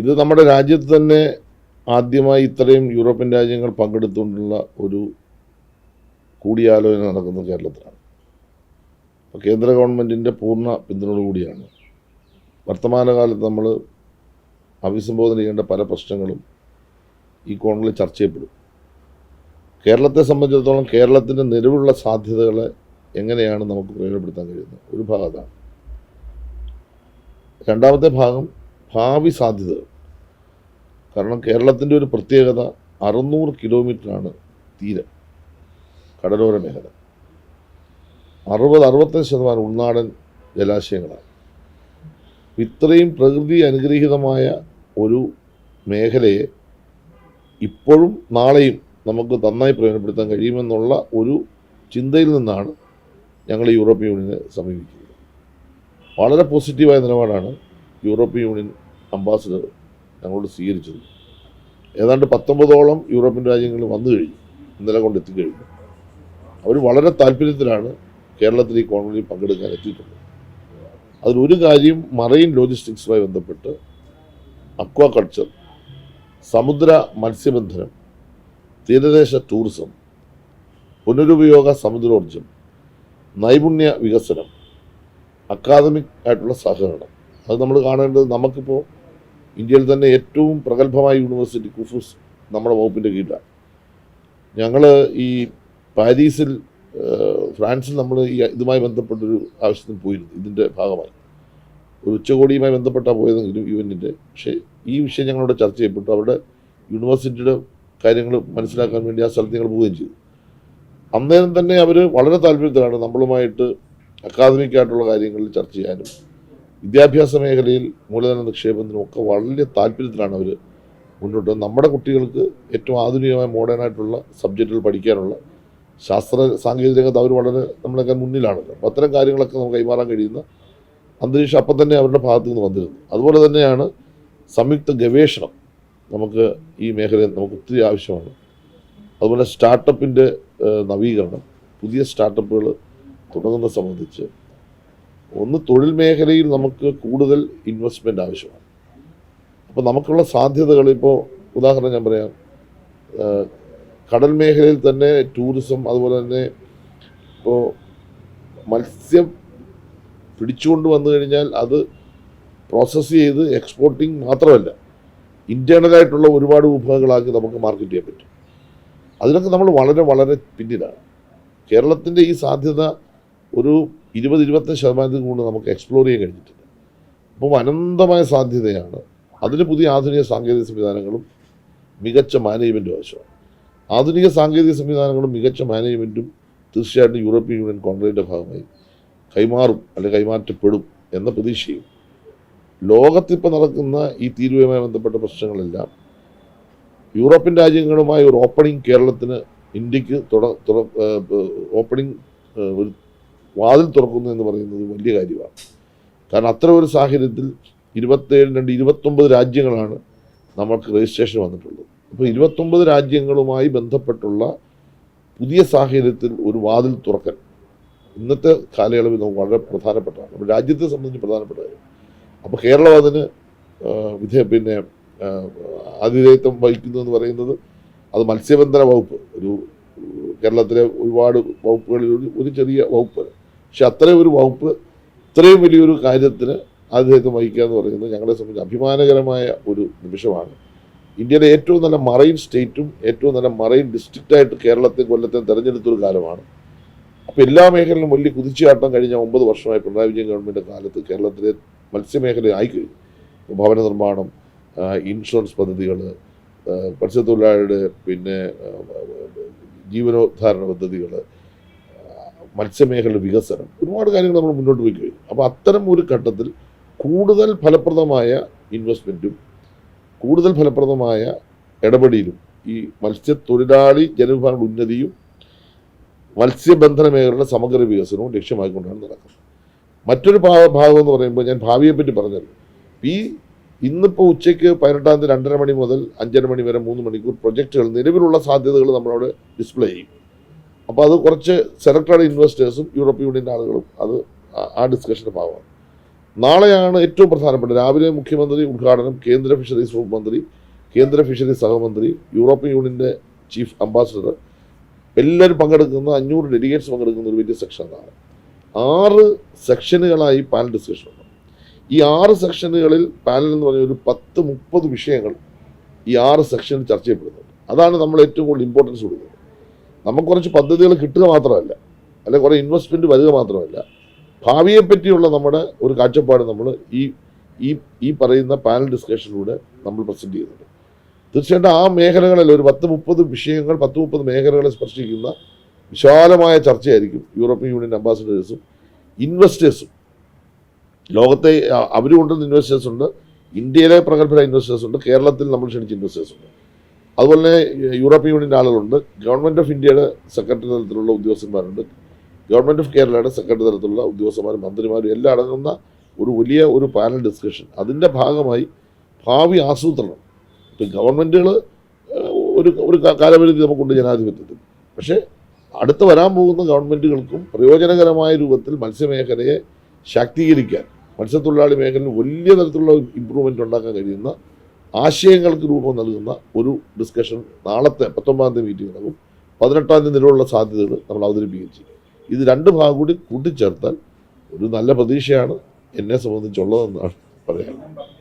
ഇത് നമ്മുടെ രാജ്യത്ത് തന്നെ ആദ്യമായി ഇത്രയും യൂറോപ്യൻ രാജ്യങ്ങൾ പങ്കെടുത്തുകൊണ്ടുള്ള ഒരു കൂടിയാലോചന നടക്കുന്നത് കേരളത്തിലാണ്. അപ്പോൾ കേന്ദ്ര ഗവൺമെൻറ്റിൻ്റെ പൂർണ്ണ പിന്തുണയോടുകൂടിയാണ് വർത്തമാനകാലത്ത് നമ്മൾ അഭിസംബോധന ചെയ്യേണ്ട പല പ്രശ്നങ്ങളും ഈ കോണിൽ ചർച്ച ചെയ്യപ്പെടും. കേരളത്തെ സംബന്ധിച്ചിടത്തോളം കേരളത്തിൻ്റെ നിലവിലുള്ള സാധ്യതകളെ എങ്ങനെയാണ് നമുക്ക് പ്രയോജനപ്പെടുത്താൻ കഴിയുന്നത്, ഒരു ഭാഗം അതാണ്. രണ്ടാമത്തെ ഭാഗം ഭാവി സാധ്യതകൾ. കാരണം കേരളത്തിൻ്റെ ഒരു പ്രത്യേകത 600 കിലോമീറ്ററാണ് തീരം, കടലോര മേഖല. 60-65% ഉൾനാടൻ ജലാശയങ്ങളാണ്. ഇത്രയും പ്രകൃതി അനുഗ്രഹീതമായ ഒരു മേഖലയെ ഇപ്പോഴും നാളെയും നമുക്ക് നന്നായി പ്രയോജനപ്പെടുത്താൻ കഴിയുമെന്നുള്ള ഒരു ചിന്തയിൽ നിന്നാണ് ഞങ്ങൾ യൂറോപ്യൻ യൂണിയനെ സമീപിക്കുന്നത്. വളരെ പോസിറ്റീവായ നിലപാടാണ് യൂറോപ്യൻ യൂണിയൻ അംബാസിഡർ ഞങ്ങളോട് സ്വീകരിച്ചത്. ഏതാണ്ട് 19ഓളം യൂറോപ്യൻ രാജ്യങ്ങൾ വന്നു കഴിഞ്ഞു, ഇന്നലെ കൊണ്ട് എത്തിക്കഴിഞ്ഞു. അവർ വളരെ താല്പര്യത്തിലാണ് കേരളത്തിൽ ഈ കോൺക്ലേവിൽ പങ്കെടുക്കാൻ എത്തിയിട്ടുള്ളത്. അതിലൊരു കാര്യം മറൈൻ ലോജിസ്റ്റിക്സുമായി ബന്ധപ്പെട്ട് അക്വാകൾച്ചർ, സമുദ്ര മത്സ്യബന്ധനം, തീരദേശ ടൂറിസം, പുനരുപയോഗ സമുദ്രോർജ്ജം, നൈപുണ്യ വികസനം, അക്കാദമിക് ആയിട്ടുള്ള സഹകരണം. അത് നമ്മൾ കാണേണ്ടത്, നമുക്കിപ്പോൾ ഇന്ത്യയിൽ തന്നെ ഏറ്റവും പ്രഗത്ഭമായ യൂണിവേഴ്സിറ്റി കുഫൂസ് നമ്മുടെ വകുപ്പിൻ്റെ കീഴിലാണ്. ഞങ്ങൾ ഈ പാരീസിൽ ഫ്രാൻസിൽ നമ്മൾ ഈ ഇതുമായി ബന്ധപ്പെട്ടൊരു ആവശ്യത്തിന് പോയിരുന്നു. ഇതിൻ്റെ ഭാഗമായി ഒരു ഉച്ചകോടിയുമായി ബന്ധപ്പെട്ടാണ് പോയതെങ്കിലും യുഎന്നിൻ്റെ. പക്ഷേ ഈ വിഷയം ഞങ്ങളോട് ചർച്ച ചെയ്യപ്പെട്ടു. അവരുടെ യൂണിവേഴ്സിറ്റിയുടെ കാര്യങ്ങൾ മനസ്സിലാക്കാൻ വേണ്ടി ആ സ്ഥലത്ത് ഞങ്ങൾ പോവുകയും ചെയ്തു. അന്നേരം തന്നെ അവർ വളരെ താല്പര്യത്തിലാണ് നമ്മളുമായിട്ട് അക്കാദമിക്കായിട്ടുള്ള കാര്യങ്ങളിൽ ചർച്ച ചെയ്യാനും വിദ്യാഭ്യാസ മേഖലയിൽ മൂലധന നിക്ഷേപത്തിനും ഒക്കെ വളരെ താല്പര്യത്തിലാണ് അവർ മുന്നോട്ട്. നമ്മുടെ കുട്ടികൾക്ക് ഏറ്റവും ആധുനികമായ മോഡേണായിട്ടുള്ള സബ്ജക്റ്റുകൾ പഠിക്കാനുള്ള ശാസ്ത്ര സാങ്കേതിക രംഗത്ത് അവർ വളരെ നമ്മളൊക്കെ മുന്നിലാണല്ലോ. അപ്പോൾ അത്തരം കാര്യങ്ങളൊക്കെ നമുക്ക് കൈമാറാൻ കഴിയുന്ന അന്തരീക്ഷം അപ്പം തന്നെ അവരുടെ ഭാഗത്തു നിന്ന് വന്നിരുന്നു. അതുപോലെ തന്നെയാണ് സംയുക്ത ഗവേഷണം നമുക്ക് ഈ മേഖലയിൽ നമുക്ക് ഒത്തിരി ആവശ്യമാണ്. അതുപോലെ സ്റ്റാർട്ടപ്പിൻ്റെ നവീകരണം, പുതിയ സ്റ്റാർട്ടപ്പുകൾ തുടങ്ങുന്നത് സംബന്ധിച്ച് ഒന്ന് തൊഴിൽ മേഖലയിൽ നമുക്ക് കൂടുതൽ ഇൻവെസ്റ്റ്മെൻ്റ് ആവശ്യമാണ്. അപ്പോൾ നമുക്കുള്ള സാധ്യതകൾ ഇപ്പോൾ ഉദാഹരണം ഞാൻ പറയാം, കടൽ മേഖലയിൽ തന്നെ ടൂറിസം, അതുപോലെ തന്നെ ഇപ്പോൾ മത്സ്യം പിടിച്ചുകൊണ്ട് വന്നു കഴിഞ്ഞാൽ അത് പ്രോസസ്സ് ചെയ്ത് എക്സ്പോർട്ടിങ് മാത്രമല്ല, ഇൻറ്റേർണലായിട്ടുള്ള ഒരുപാട് വിഭവങ്ങളാക്കി നമുക്ക് മാർക്കറ്റ് ചെയ്യാൻ പറ്റും. അതിനൊക്കെ നമ്മൾ വളരെ വളരെ പിന്നിലാണ്. കേരളത്തിൻ്റെ ഈ സാധ്യത ഒരു 20-25% കൂടുതൽ നമുക്ക് എക്സ്പ്ലോർ ചെയ്യാൻ കഴിഞ്ഞിട്ടില്ല. അപ്പം അനന്തമായ സാധ്യതയാണ്. അതിന് പുതിയ ആധുനിക സാങ്കേതിക സംവിധാനങ്ങളും മികച്ച മാനേജ്മെൻറ്റും ആവശ്യമാണ്. ആധുനിക സാങ്കേതിക സംവിധാനങ്ങളും മികച്ച മാനേജ്മെൻറ്റും തീർച്ചയായിട്ടും യൂറോപ്യൻ യൂണിയൻ കോൺക്ലേവിൻ്റെ ഭാഗമായി കൈമാറും, അല്ലെങ്കിൽ കൈമാറ്റപ്പെടും എന്ന പ്രതീക്ഷയും. ലോകത്തിപ്പോൾ നടക്കുന്ന ഈ തീരുവയുമായി ബന്ധപ്പെട്ട പ്രശ്നങ്ങളെല്ലാം യൂറോപ്യൻ രാജ്യങ്ങളുമായി ഒരു ഓപ്പണിംഗ് കേരളത്തിന്, ഇന്ത്യക്ക് ഓപ്പണിംഗ് ഒരു വാതിൽ തുറക്കുന്നു എന്ന് പറയുന്നത് വലിയ കാര്യമാണ്. കാരണം അത്തരം ഒരു സാഹചര്യത്തിൽ 27-29 രാജ്യങ്ങളാണ് നമുക്ക് രജിസ്ട്രേഷൻ വന്നിട്ടുള്ളത്. അപ്പോൾ 29 രാജ്യങ്ങളുമായി ബന്ധപ്പെട്ടുള്ള പുതിയ സാഹചര്യത്തിൽ ഒരു വാതിൽ തുറക്കൽ ഇന്നത്തെ കാലയളവിൽ നമുക്ക് വളരെ പ്രധാനപ്പെട്ടതാണ്, നമ്മുടെ രാജ്യത്തെ സംബന്ധിച്ച് പ്രധാനപ്പെട്ട കാര്യം. അപ്പോൾ കേരളം അതിന് ആതിഥേയത്വം വഹിക്കുന്നതെന്ന് പറയുന്നത് അത് മത്സ്യബന്ധന വകുപ്പ്, ഒരു കേരളത്തിലെ ഒരുപാട് വകുപ്പുകളിൽ ഒരു ചെറിയ വകുപ്പ്. പക്ഷെ അത്രയും ഒരു വകുപ്പ് ഇത്രയും വലിയൊരു കാര്യത്തിന് ആതിഥേയത്വം വഹിക്കുക എന്ന് പറയുന്നത് ഞങ്ങളെ സംബന്ധിച്ച് അഭിമാനകരമായ ഒരു നിമിഷമാണ്. ഇന്ത്യയിലെ ഏറ്റവും നല്ല മറൈൻ സ്റ്റേറ്റും ഏറ്റവും നല്ല മറൈൻ ഡിസ്ട്രിക്റ്റായിട്ട് കൊല്ലത്തെ തിരഞ്ഞെടുത്തൊരു കാലമാണ്. അപ്പോൾ എല്ലാ മേഖലയിലും വലിയ കുതിച്ചുചാട്ടം കഴിഞ്ഞ 9 വർഷമായി പിണറായി വിജയൻ ഗവൺമെൻറ് കാലത്ത് കേരളത്തിലെ മത്സ്യമേഖല ആയിക്കഴിഞ്ഞു. ഭവന നിർമ്മാണം, ഇൻഷുറൻസ് പദ്ധതികൾ, മത്സ്യത്തൊഴിലാളിയുടെ ജീവനോദ്ധാരണ പദ്ധതികൾ, മത്സ്യമേഖലയുടെ വികസനം, ഒരുപാട് കാര്യങ്ങൾ നമ്മൾ മുന്നോട്ട് പോയി കഴിഞ്ഞു. അപ്പോൾ അത്തരം ഒരു ഘട്ടത്തിൽ കൂടുതൽ ഫലപ്രദമായ ഇൻവെസ്റ്റ്മെൻറ്റും കൂടുതൽ ഫലപ്രദമായ ഇടപെടലും ഈ മത്സ്യത്തൊഴിലാളി ജനവിഭാഗ ഉന്നതിയും മത്സ്യബന്ധന മേഖലയുടെ സമഗ്ര വികസനവും ലക്ഷ്യമായിക്കൊണ്ടാണ് നടക്കുന്നത്. മറ്റൊരു ഭാഗം എന്ന് പറയുമ്പോൾ ഞാൻ ഭാവിയെപ്പറ്റി പറഞ്ഞല്ലോ. ഇന്നിപ്പോൾ ഉച്ചയ്ക്ക് 18-ാം തീയതി 2:30 മണി മുതൽ 5:30 മണി വരെ 3 മണിക്കൂർ പ്രൊജക്റ്റുകൾ, നിലവിലുള്ള സാധ്യതകൾ നമ്മളവിടെ ഡിസ്പ്ലേ ചെയ്യും. അപ്പോൾ അത് കുറച്ച് സെലക്റ്റഡ് ഇൻവെസ്റ്റേഴ്സും യൂറോപ്യൻ യൂണിയൻ്റെ ആളുകളും അത് ആ ഡിസ്കഷൻ്റെ ഭാഗമാണ്. നാളെയാണ് ഏറ്റവും പ്രധാനപ്പെട്ട. രാവിലെ മുഖ്യമന്ത്രി ഉദ്ഘാടനം, കേന്ദ്ര ഫിഷറീസ് വകുപ്പ് മന്ത്രി, കേന്ദ്ര ഫിഷറീസ് സഹമന്ത്രി, യൂറോപ്യൻ യൂണിയൻ്റെ ചീഫ് അംബാസഡർ എല്ലാവരും പങ്കെടുക്കുന്ന 500 ഡെലിഗേറ്റ്സ് പങ്കെടുക്കുന്ന ഒരു വലിയ സെക്ഷനാണ്. 6 സെക്ഷനുകളായി പാനൽ ഡിസ്കഷനുണ്ട്. ഈ 6 സെക്ഷനുകളിൽ പാനൽ എന്ന് പറഞ്ഞ ഒരു 10-30 വിഷയങ്ങൾ ഈ 6 സെക്ഷനിൽ ചർച്ച ചെയ്യപ്പെടുന്നുണ്ട്. അതാണ് നമ്മൾ ഏറ്റവും കൂടുതൽ ഇമ്പോർട്ടൻസ് കൊടുക്കുന്നത്. നമുക്ക് കുറച്ച് പദ്ധതികൾ കിട്ടുക മാത്രമല്ല, അല്ലെങ്കിൽ കുറേ ഇൻവെസ്റ്റ്മെൻറ്റ് വരിക മാത്രമല്ല, ഭാവിയെപ്പറ്റിയുള്ള നമ്മുടെ ഒരു കാഴ്ചപ്പാട് നമ്മൾ ഈ പറയുന്ന പാനൽ ഡിസ്കഷനിലൂടെ നമ്മൾ പ്രസൻറ്റ് ചെയ്യുന്നുണ്ട്. തീർച്ചയായിട്ടും ആ മേഖലകളിൽ ഒരു 10-30 വിഷയങ്ങൾ 10-30 മേഖലകളെ സ്പർശിക്കുന്ന വിശാലമായ ചർച്ചയായിരിക്കും യൂറോപ്യൻ യൂണിയൻ അംബാസഡേഴ്സും ഇൻവെസ്റ്റേഴ്സും. ലോകത്തെ അവർ കൊണ്ടുവന്ന ഇൻവെസ്റ്റേഴ്സ് ഉണ്ട്, ഇന്ത്യയിലെ പ്രഗത്ഭരായ ഇൻവെസ്റ്റേഴ്സ് ഉണ്ട്, കേരളത്തിൽ നമ്മൾ ക്ഷണിച്ച ഇൻവെസ്റ്റേഴ്സ് ഉണ്ട്, അതുപോലെ യൂറോപ്യൻ യൂണിയൻ്റെ ആളുകളുണ്ട്, ഗവൺമെൻറ് ഓഫ് ഇന്ത്യയുടെ സെക്രട്ടറി തലത്തിലുള്ള ഉദ്യോഗസ്ഥന്മാരുണ്ട്, ഗവൺമെൻറ് ഓഫ് കേരളയുടെ സെക്രട്ടറി തലത്തിലുള്ള ഉദ്യോഗസ്ഥന്മാരും മന്ത്രിമാരും എല്ലാം അടങ്ങുന്ന ഒരു പാനൽ ഡിസ്കഷൻ. അതിൻ്റെ ഭാഗമായി ഭാവി ആസൂത്രണം. ഇപ്പം ഗവൺമെൻറ്റുകൾ ഒരു കാലപരിധി നമുക്കുണ്ട് ജനാധിപത്യത്തിൽ. പക്ഷേ അടുത്ത് വരാൻ പോകുന്ന ഗവൺമെൻറ്റുകൾക്കും പ്രയോജനകരമായ രൂപത്തിൽ മത്സ്യമേഖലയെ ശാക്തീകരിക്കാൻ, മത്സ്യത്തൊഴിലാളി മേഖലയിൽ വലിയ തരത്തിലുള്ള ഇമ്പ്രൂവ്മെൻ്റ് ഉണ്ടാക്കാൻ കഴിയുന്ന ആശയങ്ങൾക്ക് രൂപം നൽകുന്ന ഒരു ഡിസ്കഷൻ നാളത്തെ 19-ാം തീയതി മീറ്റിംഗ് നടക്കും. 18-ാം തീയതി നിലവിലുള്ള സാധ്യതകൾ നമ്മൾ അവതരിപ്പിക്കുകയും ചെയ്യും. ഇത് 2 ഭാഗം കൂടി കൂട്ടിച്ചേർത്താൽ ഒരു നല്ല പ്രതീക്ഷയാണ് എന്നെ സംബന്ധിച്ചുള്ളതെന്നാണ് പറയാനുള്ളത്.